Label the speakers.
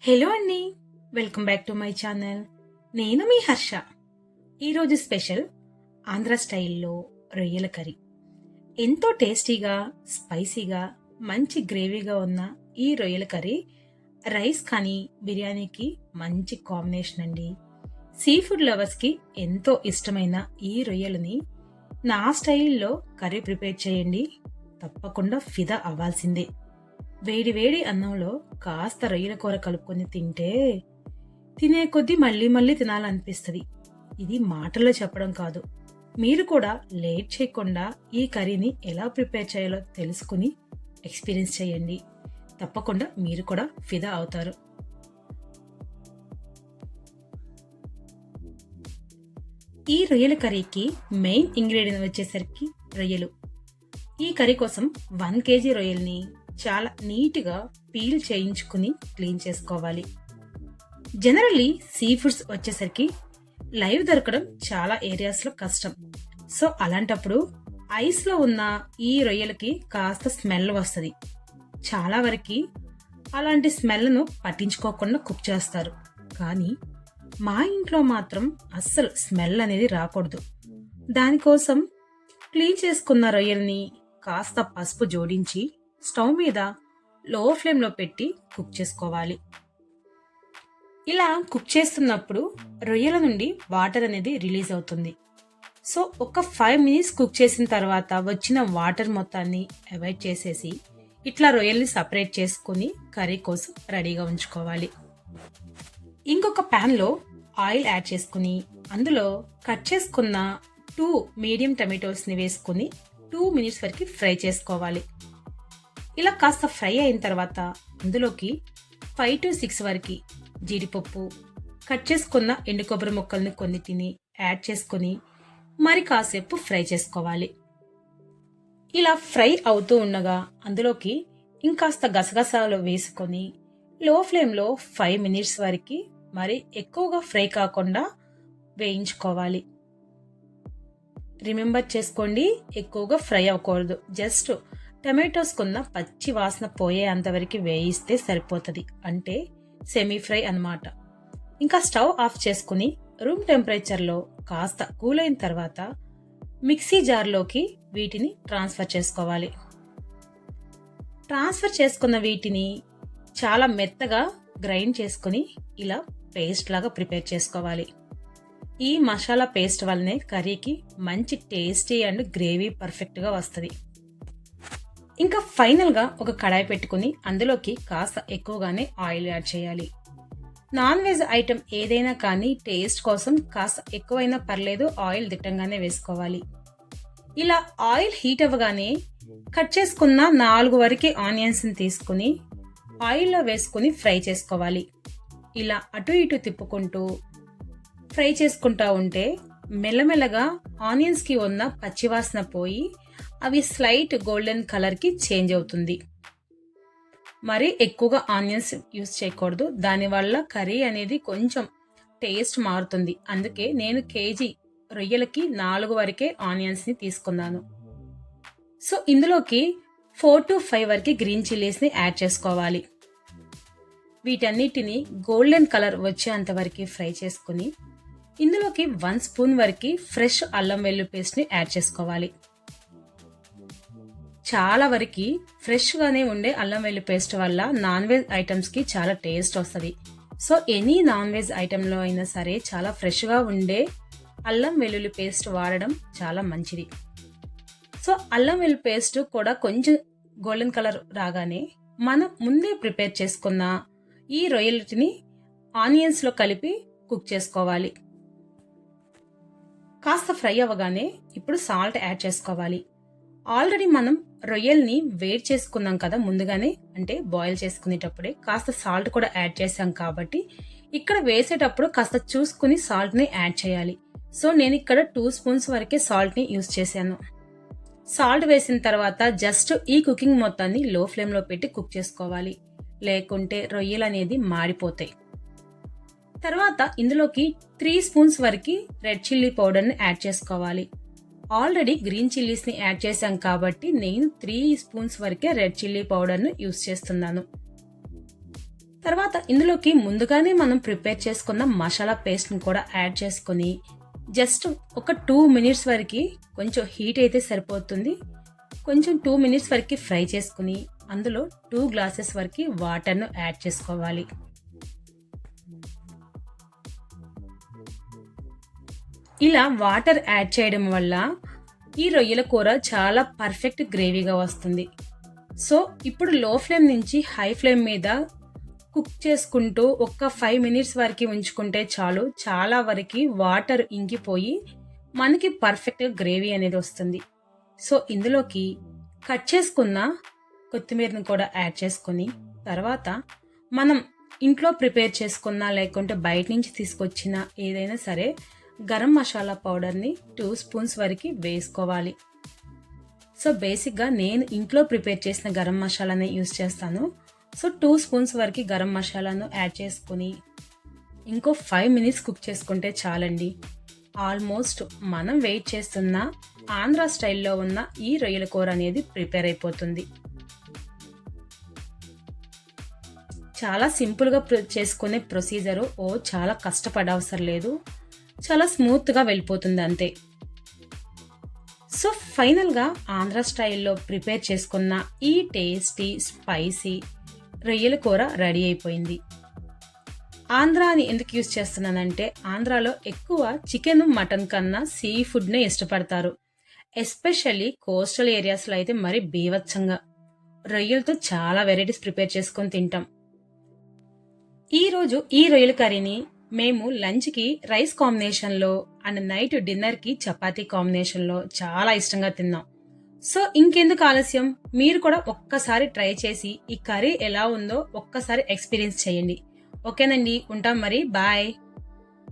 Speaker 1: Hello అండి, welcome back to my channel. నేను మీ హర్ష. ఈరోజు స్పెషల్ ఆంధ్ర స్టైల్లో రొయ్యల కర్రీ. ఎంతో టేస్టీగా, స్పైసీగా, మంచి గ్రేవీగా ఉన్న ఈ రొయ్యల కర్రీ రైస్ కానీ బిర్యానీకి మంచి కాంబినేషన్ అండి. సీ ఫుడ్ లవర్స్కి ఎంతో ఇష్టమైన ఈ రొయ్యలని నా స్టైల్లో కర్రీ ప్రిపేర్ చేయండి, తప్పకుండా ఫిదా అవ్వాల్సిందే. వేడి వేడి అన్నంలో కాస్త రొయ్యల కూర కలుపుకొని తింటే తినే కొద్దీ మళ్ళీ మళ్ళీ తినాలనిపిస్తుంది. ఇది మాటల్లో చెప్పడం కాదు, మీరు కూడా లేట్ చేయకుండా ఈ కర్రీని ఎలా ప్రిపేర్ చేయాలో తెలుసుకుని ఎక్స్పీరియన్స్ చేయండి. తప్పకుండా మీరు కూడా ఫిదా అవుతారు. ఈ రొయ్యల కర్రీకి మెయిన్ ఇంగ్రీడియంట్ వచ్చేసరికి రొయ్యలు. ఈ కర్రీ కోసం 1 కేజీ రొయ్యల్ని చాలా నీట్గా పీల్ చేయించుకుని క్లీన్ చేసుకోవాలి. జనరల్లీ సీ ఫుడ్స్ వచ్చేసరికి లైవ్ దొరకడం చాలా ఏరియాస్లో కష్టం. సో అలాంటప్పుడు ఐస్లో ఉన్న ఈ రొయ్యలకి కాస్త స్మెల్ వస్తుంది. చాలా వరకు అలాంటి స్మెల్ను పట్టించుకోకుండా కుక్ చేస్తారు. కానీ మా ఇంట్లో మాత్రం అస్సలు స్మెల్ అనేది రాకూడదు. దానికోసం క్లీన్ చేసుకున్న రొయ్యల్ని కాస్త పసుపు జోడించి స్టవ్ మీద లో ఫ్లేమ్లో పెట్టి కుక్ చేసుకోవాలి. ఇలా కుక్ చేస్తున్నప్పుడు రొయ్యల నుండి వాటర్ అనేది రిలీజ్ అవుతుంది. సో ఒక 5 మినిట్స్ కుక్ చేసిన తర్వాత వచ్చిన వాటర్ మొత్తాన్ని అవాయిడ్ చేసేసి ఇట్లా రొయ్యల్ని సపరేట్ చేసుకుని కర్రీ కోసం రెడీగా ఉంచుకోవాలి. ఇంకొక ప్యాన్లో ఆయిల్ యాడ్ చేసుకుని అందులో కట్ చేసుకున్న 2 మీడియం టమాటోస్ని వేసుకుని 2 మినిట్స్ వరకు ఫ్రై చేసుకోవాలి. ఇలా కాస్త ఫ్రై అయిన తర్వాత అందులోకి 5 to 6 వరకు జీడిపప్పు, కట్ చేసుకున్న ఎండు కొబ్బరి ముక్కల్ని కొన్నిటిని యాడ్ చేసుకుని మరి కాసేపు ఫ్రై చేసుకోవాలి. ఇలా ఫ్రై అవుతూ ఉండగా అందులోకి ఇంకాస్త గసగసాలు వేసుకొని లో ఫ్లేమ్లో 5 మినిట్స్ వరకు మరి ఎక్కువగా ఫ్రై కాకుండా వేయించుకోవాలి. రిమెంబర్ చేసుకోండి, ఎక్కువగా ఫ్రై అవ్వకూడదు. జస్ట్ టమాటోస్ కున్న పచ్చి వాసన పోయే అంతవరకు వేయిస్తే సరిపోతుంది. అంటే సెమీ ఫ్రై అన్నమాట. ఇంకా స్టవ్ ఆఫ్ చేసుకుని రూమ్ టెంపరేచర్లో కాస్త కూల్ అయిన తర్వాత మిక్సీ జార్లోకి వీటిని ట్రాన్స్ఫర్ చేసుకోవాలి. ట్రాన్స్ఫర్ చేసుకున్న వీటిని చాలా మెత్తగా గ్రైండ్ చేసుకుని ఇలా పేస్ట్ లాగా ప్రిపేర్ చేసుకోవాలి. ఈ మసాలా పేస్ట్ వల్లనే కర్రీకి మంచి టేస్టీ అండ్ గ్రేవీ పర్ఫెక్ట్గా వస్తుంది. ఇంకా ఫైనల్గా ఒక కడాయి పెట్టుకుని అందులోకి కాస్త ఎక్కువగానే ఆయిల్ యాడ్ చేయాలి. నాన్ వెజ్ ఐటెం ఏదైనా కానీ టేస్ట్ కోసం కాస్త ఎక్కువైనా పర్లేదు, ఆయిల్ దిట్టంగానే వేసుకోవాలి. ఇలా ఆయిల్ హీట్ అవ్వగానే కట్ చేసుకున్న 4 వరకు ఆనియన్స్ని తీసుకుని ఆయిల్లో వేసుకుని ఫ్రై చేసుకోవాలి. ఇలా అటు ఇటు తిప్పుకుంటూ ఫ్రై చేసుకుంటా ఉంటే మెల్లమెల్లగా ఆనియన్స్కి ఉన్న పచ్చివాసన పోయి అవి స్లైట్ గోల్డెన్ కలర్కి చేంజ్ అవుతుంది. మరి ఎక్కువగా ఆనియన్స్ యూస్ చేయకూడదు, దానివల్ల కర్రీ అనేది కొంచెం టేస్ట్ మారుతుంది. అందుకే నేను కేజీ రొయ్యలకి 4 వరకే ఆనియన్స్ని తీసుకున్నాను. సో ఇందులోకి 4 to 5 వరకు గ్రీన్ చిల్లీస్ని యాడ్ చేసుకోవాలి. వీటన్నిటిని గోల్డెన్ కలర్ వచ్చేంత వరకు ఫ్రై చేసుకుని ఇందులోకి 1 స్పూన్ వరకు ఫ్రెష్ అల్లం వెల్లుల్లి పేస్ట్ని యాడ్ చేసుకోవాలి. చాలా వరకు ఫ్రెష్గానే ఉండే అల్లం వెల్లుల్లి పేస్ట్ వల్ల నాన్ వెజ్ ఐటమ్స్కి చాలా టేస్ట్ వస్తుంది. సో ఎనీ నాన్ వెజ్ ఐటెంలో అయినా సరే చాలా ఫ్రెష్గా ఉండే అల్లం వెల్లుల్లి పేస్ట్ వాడడం చాలా మంచిది. సో అల్లం వెల్లుల్లి పేస్ట్ కూడా కొంచెం గోల్డెన్ కలర్ రాగానే మనం ముందే ప్రిపేర్ చేసుకున్న ఈ రొయ్యలని ఆనియన్స్లో కలిపి కుక్ చేసుకోవాలి. కాస్త ఫ్రై అవ్వగానే ఇప్పుడు సాల్ట్ యాడ్ చేసుకోవాలి. ఆల్రెడీ మనం రొయ్యల్ని వేడి చేసుకున్నాం కదా ముందుగానే, అంటే బాయిల్ చేసుకునేటప్పుడే కాస్త సాల్ట్ కూడా యాడ్ చేసాం కాబట్టి ఇక్కడ వేసేటప్పుడు కాస్త చూసుకుని సాల్ట్ని యాడ్ చేయాలి. సో నేను ఇక్కడ 2 స్పూన్స్ వరకే సాల్ట్ని యూస్ చేశాను. సాల్ట్ వేసిన తర్వాత జస్ట్ ఈ కుకింగ్ మొత్తాన్ని లో ఫ్లేమ్లో పెట్టి కుక్ చేసుకోవాలి, లేకుంటే రొయ్యలు అనేది మాడిపోతాయి. తర్వాత ఇందులోకి 3 స్పూన్స్ వరకు రెడ్ చిల్లీ పౌడర్ని యాడ్ చేసుకోవాలి. ఆల్రెడీ గ్రీన్ చిల్లీస్ని యాడ్ చేశాం కాబట్టి నేను 3 స్పూన్స్ వరకే రెడ్ చిల్లీ పౌడర్ను యూస్ చేస్తున్నాను. తర్వాత ఇందులోకి ముందుగానే మనం ప్రిపేర్ చేసుకున్న మసాలా పేస్ట్ని కూడా యాడ్ చేసుకొని జస్ట్ ఒక 2 మినిట్స్ వరకు కొంచెం హీట్ అయితే సరిపోతుంది. కొంచెం 2 మినిట్స్ వరకు ఫ్రై చేసుకుని అందులో 2 గ్లాసెస్ వరకు వాటర్ను యాడ్ చేసుకోవాలి. ఇలా వాటర్ యాడ్ చేయడం వల్ల ఈ రొయ్యల కూర చాలా పర్ఫెక్ట్ గ్రేవీగా వస్తుంది. సో ఇప్పుడు లో ఫ్లేమ్ నుంచి హై ఫ్లేమ్ మీద కుక్ చేసుకుంటూ ఒక 5 మినిట్స్ వరకు ఉంచుకుంటే చాలు. చాలా వరకు వాటర్ ఇంకిపోయి మనకి పర్ఫెక్ట్గా గ్రేవీ అనేది వస్తుంది. సో ఇందులోకి కట్ చేసుకున్న కొత్తిమీరని కూడా యాడ్ చేసుకొని తర్వాత మనం ఇంట్లో ప్రిపేర్ చేసుకున్న లేకుంటే బయట నుంచి తీసుకొచ్చిన ఏదైనా సరే గరం మసాలా పౌడర్ని 2 స్పూన్స్ వరకు వేసుకోవాలి. సో బేసిక్గా నేను ఇంట్లో ప్రిపేర్ చేసిన గరం మసాలానే యూస్ చేస్తాను. సో 2 స్పూన్స్ వరకు గరం మసాలాను యాడ్ చేసుకుని ఇంకో 5 మినిట్స్ కుక్ చేసుకుంటే చాలండి. ఆల్మోస్ట్ మనం వెయిట్ చేస్తున్న ఆంధ్ర స్టైల్లో ఉన్న ఈ రొయ్యల కూర అనేది ప్రిపేర్ అయిపోతుంది. చాలా సింపుల్గా చేసుకునే ప్రొసీజరు. చాలా కష్టపడే అవసరం లేదు, చాలా స్మూత్గా వెళ్ళిపోతుంది అంతే. సో ఫైనల్గా ఆంధ్ర స్టైల్లో ప్రిపేర్ చేసుకున్న ఈ టేస్టీ స్పైసీ రొయ్యల కూర రెడీ అయిపోయింది. ఆంధ్ర అని ఎందుకు యూజ్ చేస్తున్నానంటే ఆంధ్రాలో ఎక్కువ చికెన్ మటన్ కన్నా సీ ఫుడ్నే ఇష్టపడతారు. ఎస్పెషల్లీ కోస్టల్ ఏరియాస్లో అయితే మరి బీభత్సంగా రొయ్యలతో చాలా వెరైటీస్ ప్రిపేర్ చేసుకొని తింటాం. ఈరోజు ఈ రొయ్యల కర్రీని మేము లంచ్కి రైస్ కాంబినేషన్లో అండ్ నైట్ డిన్నర్కి చపాతీ కాంబినేషన్లో చాలా ఇష్టంగా తిన్నాం. సో ఇంకెందుకు ఆలస్యం, మీరు కూడా ఒక్కసారి ట్రై చేసి ఈ కర్రీ ఎలా ఉందో ఒక్కసారి ఎక్స్పీరియన్స్ చేయండి. ఓకేనండి, ఉంటాం మరి, బాయ్.